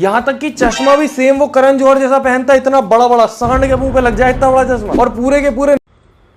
यहाँ तक कि चश्मा भी सेम वो करण जौहर जैसा पहनता है, इतना बड़ा बड़ा सांड के मुंह पे लग जाए इतना बड़ा चश्मा, और पूरे के पूरे।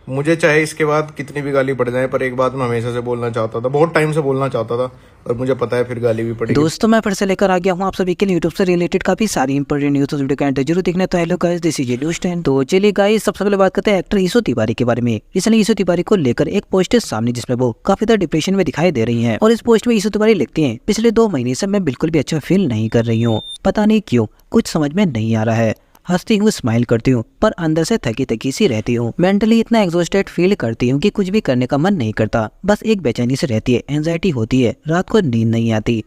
मुझे चाहे इसके बाद कितनी भी गाली पड़ जाए, पर एक बात मैं हमेशा से बोलना चाहता था, बहुत टाइम से बोलना चाहता था, और मुझे पता है फिर गाली भी पड़ेगी। दोस्तों मैं फिर से लेकर आ गया हूँ आप सभी के लिए यूट्यूब से रिलेटेड काफी सारी इंपॉर्टेंट न्यूज़, वीडियो का एंड जरूर देखना। तो hello guys, this is news 10। तो चलिए गाइस, सबसे पहले बात करते हैं एक्टर ईशू तिवारी के बारे में। रिसेंटली ईशू तिवारी को लेकर एक पोस्ट है सामने जिसमें वो काफी ज्यादा डिप्रेशन में दिखाई दे रही है, और इस पोस्ट में ईशू तिवारी लिखती है, पिछले 2 महीने से मैं बिल्कुल भी अच्छा फील नहीं कर रही हूँ, पता नहीं क्यों, कुछ समझ में नहीं आ रहा है। हंसती हूँ, स्माइल करती हूँ, पर अंदर से थकी थकी सी रहती हूँ। मेंटली इतना एग्जॉस्टेड फील करती हूँ कि कुछ भी करने का मन नहीं करता, बस एक बेचैनी से रहती है, एंजाइटी होती है, रात को नींद नहीं आती,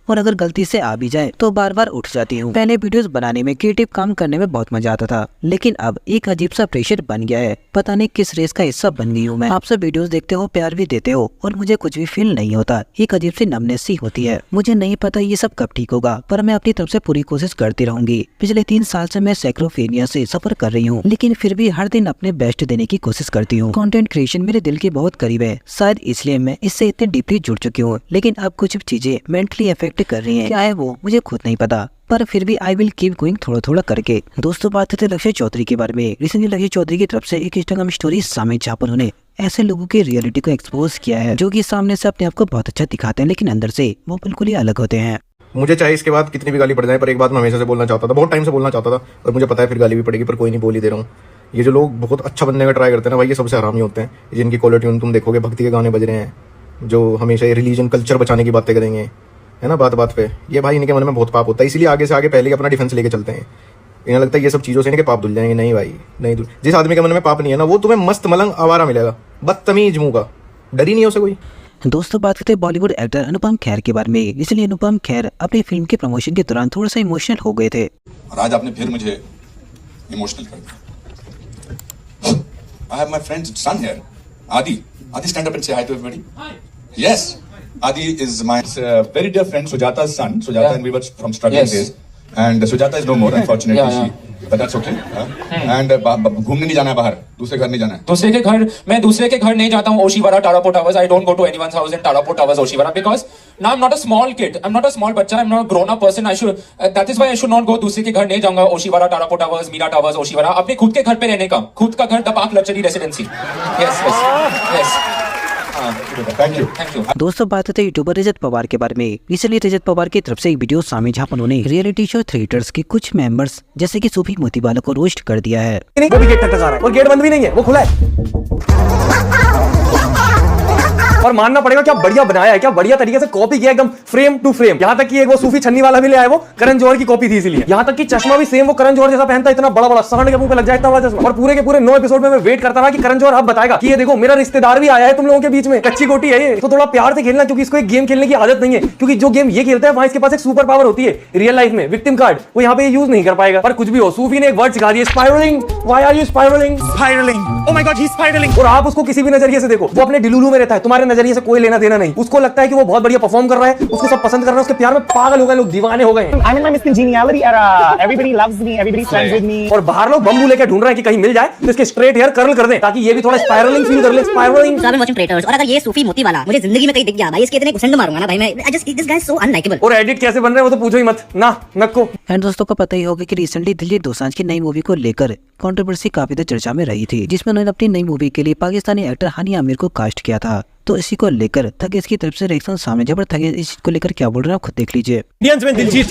और अगर गलती से आ भी जाए तो बार बार उठ जाती हूँ। पहले वीडियोस बनाने में, क्रिएटिव काम करने में बहुत मजा आता था, लेकिन अब एक अजीब सा प्रेशर बन गया है, पता नहीं किस रेस का हिस्सा बन गई हूँ मैं। आप सब वीडियोस देखते हो, प्यार भी देते हो, और मुझे कुछ भी फील नहीं होता, एक अजीब सी नमनेस सी होती है। मुझे नहीं पता ये सब कब ठीक होगा, पर मैं अपनी तरफ से पूरी कोशिश करती रहूंगी। पिछले 3 साल से मैं सैक्रोफेनिया से सफर कर रही हूँ, लेकिन फिर भी हर दिन अपने बेस्ट देने की कोशिश करती हूँ। कंटेंट क्रिएशन मेरे दिल के बहुत करीब है, शायद इसलिए मैं इससे इतने डीपली जुड़ चुकी हूँ, लेकिन अब कुछ चीजें मेंटली अफेक्ट कर रही है, क्या है वो मुझे खुद नहीं पता, पर फिर भी आई विल कीप गोइंग थोड़ा थोड़ा करके। दोस्तों बात करते लक्ष्य चौधरी के बारे में। रिसेंटली लक्ष्य चौधरी की तरफ से एक इंस्टाग्राम स्टोरी सामने जहाँ पर उन्होंने ऐसे लोगों की रियलिटी को एक्सपोज किया है जो कि सामने से अपने आप को बहुत अच्छा दिखाते हैं, लेकिन अंदर से वो बिल्कुल ही अलग होते हैं। मुझे चाहे इसके बाद कितनी भी गाली पड़ जाए, पर एक बात मैं हमेशा से बोलना चाहता था, बहुत टाइम से बोलना चाहता था, और मुझे पता है फिर गाली भी पड़ेगी, पर कोई नहीं, बोल ही दे रहा हूँ। ये जो लोग बहुत अच्छा बनने का ट्राई करते हैं ना भाई, ये सबसे हरामी होते हैं। जिनकी कॉलर ट्यून तुम देखोगे, भक्ति के गाने बज रहे हैं, जो हमेशा ये रिलीजन कल्चर बचाने की बातें करेंगे, है ना, बात बात पे, ये भाई इनके मन में बहुत पाप होता है, इसलिए आगे से आगे पहले ही अपना डिफेंस लेके चलते हैं। इन्हें लगता है ये सब चीज़ों से इनके पाप धुल जाएंगे। नहीं भाई, नहीं धुल। जिस आदमी के मन में पाप नहीं है ना, वो तुम्हें मस्त मलंग आवारा मिलेगा, बदतमीज मुंह का, डर ही नहीं हो उसे कोई। दोस्तों बात करते हैं बॉलीवुड एक्टर अनुपम खेर के बारे में। इसलिए अनुपम खेर अपनी फिल्म के प्रमोशन के दौरान थोड़ा सा इमोशनल हो गए थे, और आज आपने फिर मुझे इमोशनल कर दिया। I have my friend son here, Adi stand up and say hi to everybody. Yes, Adi is my very dear friend Sujata's son. Sujata and we were from struggling days. And Sujata is no more, unfortunately. But that's okay. And घूमने नहीं जाना है बाहर, दूसरे घर नहीं जाना है। दूसरे के घर, मैं दूसरे के घर नहीं जाता हूँ। Oshiwara, Tarapore towers, I don't go to anyone's house in Tarapo Towers, Oshiwara, because now I'm not a small kid. I'm not a small बच्चा. I'm not a grown up person. I should. That is why I should not go. दूसरे के घर नहीं जाऊंगा। Oshiwara, Tarapore towers, Meera towers, Oshiwara, अपने खुद के घर पे रहने का, खुद का घर, the park luxury residency. Yes. Thank you. दोस्तों बात करते हैं यूट्यूबर रजत पवार के बारे में। इसलिए रजत पवार की तरफ से एक वीडियो सामने जहाँ पर उन्होंने रियलिटी शो थिएटर्स के कुछ मेंबर्स जैसे कि सूफी मोतीवाला को रोस्ट कर दिया है। वो भी गेट खटखटा रहा है, और गेट बंद भी नहीं है, वो खुला है। और मानना पड़ेगा क्या बढ़िया बनाया है, क्या बढ़िया तरीके से कॉपी किया, एकदम फ्रेम टू फ्रेम। यहाँ तक कि एक वो सूफी छन्नी वाला भी ले आया, वो करण जौहर की कॉपी थी, इसलिए यहाँ तक कि चश्मा भी सेम वो करण जौहर जैसा पहनता है, इतना बड़ा बड़ा सांड के मुंह पे लग जाए इतना बड़ा चश्मा। और पूरे के पूरे 9 एपिसोड में मैं वेट करता रहा कि करण जौहर अब बताएगा कि ये देखो मेरा रिश्तेदार भी आया है तुम लोगों के बीच में, कच्ची गोटी है ये, तो थोड़ा प्यार से खेलना, क्योंकि इसको एक गेम खेलने की आदत नहीं है। क्योंकि जो गेम ये खेलता है वहां इसके पास एक सुपर पावर होती है रियल लाइफ में, विक्टिम कार्ड, वो यहाँ पे यूज नहीं कर पाएगा। पर कुछ भी हो, सूफी ने एक वर्ड सिखा दिया, spiralling. Why are you spiralling? Spiralling, oh my God, he is spiralling. और आप उसको किसी भी नजरिए से देखो, वो अपने डिलुलू में रहता है, तुम्हारे नजरिए से कोई लेना देना नहीं। उसको लगता है कि वो बहुत बढ़िया परफॉर्म कर रहा है, उसको सब पसंद कर रहे हैं, उसके प्यार में पागल हो गए लोग, दीवाने हो गए हैं। I'm in my Miss Congeniality era. Everybody loves me, everybody's friends with me. और बाहर लोग बम्बू लेके ढूंढ रहे हैं कि कहीं मिल जाए तो इसके स्ट्रेट हेयर कर्ल कर दें, ताकि ये भी थोड़ा स्पाइरलिंग फील कर ले। Spiralling. So I've been watching Traitors, और अगर ये सूफी मोती वाला मुझे जिंदगी में कहीं दिख गया भाई, इसके इतने घुसंड मारूंगा ना भाई मैं। This guy is so unlikable. और एडिट कैसे बन रहे हैं वो तो पूछो ही मत ना, नक्को। एंड दोस्तों को पता ही होगा कि रिसेंटली दिलजीत दोसांझ की नई मूवी को लेकर कंट्रोवर्सी काफी देर चर्चा में रही थी, जिसमें उन्होंने अपनी नई मूवी के लिए पाकिस्तानी एक्टर हानिया आमिर को कास्ट किया था। तो इसी को लेकर थगेश की तरफ से रिएक्शन सामने, जब थगेश इस चीज को लेकर क्या बोल रहे हैं आप खुद देख लीजिए। इंडियंस में दिलजीत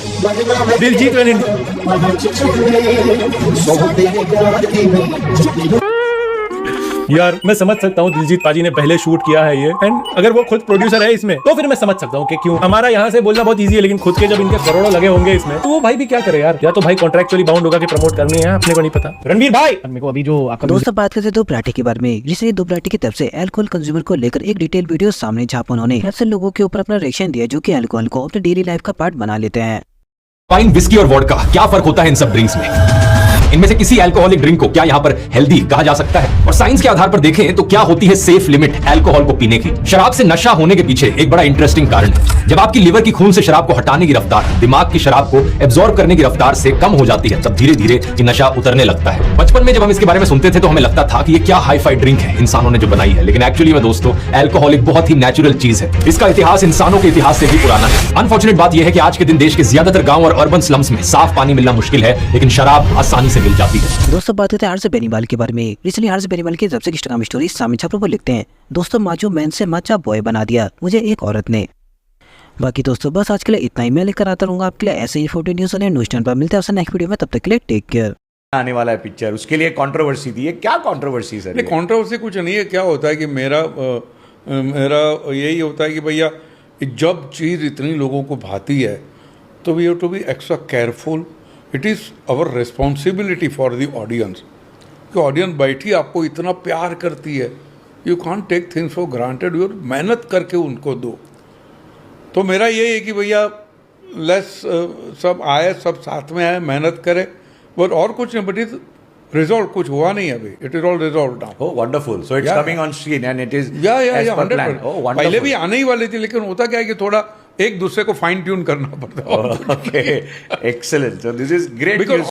यार मैं समझ सकता हूँ दिलजीत पाजी ने पहले शूट किया है ये, एंड अगर वो खुद प्रोड्यूसर है इसमें तो फिर मैं समझ सकता हूँ कि क्यों। हमारा यहाँ से बोलना बहुत इजी है, लेकिन खुद के जब इनके करोड़ों लगे होंगे इसमें, तो वो भाई भी क्या करे यार, या तो भाई कॉन्ट्रैक्चुअली बाउंड होगा कि प्रमोट करनी है, अपने को नहीं पता। रणवीर भाई, मेरे को अभी जो आपका दोस्तों बात करते दो ब्राटी के बारे में। रिसेंटली दो ब्राटी की तरफ से अल्कोहल कंज्यूमर को लेकर एक डिटेल वीडियो सामने, जहाँ पर उन्होंने ऐसे लोगों के ऊपर अपना रिएक्शन दिया जो कि अल्कोहल को अपने डेली लाइफ का पार्ट बना लेते हैं। वाइन, विस्की और वोडका, क्या फर्क होता है इन सब ड्रिंक्स में? इनमें से किसी अल्कोहलिक ड्रिंक को क्या यहाँ पर हेल्दी कहा जा सकता है? और साइंस के आधार पर देखें तो क्या होती है सेफ लिमिट अल्कोहल को पीने की? शराब से नशा होने के पीछे एक बड़ा इंटरेस्टिंग कारण है। जब आपकी लिवर की खून से शराब को हटाने की रफ्तार दिमाग की शराब को एब्जॉर्ब करने की रफ्तार से कम हो जाती है, तब धीरे धीरे ये नशा उतरने लगता है। बचपन में जब हम इसके बारे में सुनते थे तो हमें लगता था कि ये क्या हाई फाई ड्रिंक है इंसानों ने जो बनाई है, लेकिन एक्चुअली में दोस्तों अल्कोहल एक बहुत ही नेचुरल चीज है। इसका इतिहास इंसानों के इतिहास से भी पुराना है। अनफॉर्चुनेट बात यह है कि आज के दिन देश के ज्यादातर गांव और अर्बन स्लम्स में साफ पानी मिलना मुश्किल है, लेकिन शराब आसानी से मिल जाती है। दोस्तों बात करते हैं हार्दिक बेनीवाल के बारे में। रिसेंटली हार्दिक बेनीवाल की सबसे इंस्टाग्राम स्टोरी सामी छात्रों पर लिखते हैं, दोस्तों माचो मैन से माचा बॉय बना दिया मुझे एक औरत ने। बाकी दोस्तों बस आज के लिए इतना ही, मैं लेकर आता रहूंगा आपके लिए ऐसे ही फोटो न्यूज़ और न्यूज़ चैनल पर। मिलते हैं आपसे नेक्स्ट वीडियो में, तब तक के लिए टेक केयर। आने वाला है पिक्चर, उसके लिए कंट्रोवर्सी थी। ये क्या कंट्रोवर्सी सर? नहीं, कंट्रोवर्सी कुछ नहीं है। क्या होता है कि मेरा यही होता है कि भैया जब चीज़ इतनी लोगों को भाती है तो we have to be extra careful. It is our responsibility for the audience कि ऑडियंस बैठी आपको इतना प्यार करती है, you can't take things for granted. You मेहनत करके उनको दो। तो मेरा ये है कि भैया लेस सब आए, सब साथ में आए, मेहनत करें, बट और कुछ नहीं। बट इज रिजॉल्व कुछ हुआ नहीं अभी, it is all resolve now. Oh wonderful, so it's coming on screen and it is या 100%। पहले भी आने ही वाली थी, लेकिन होता क्या है कि थोड़ा एक दूसरे को फाइन ट्यून करना पड़ता है। Okay, excellent, so this is great.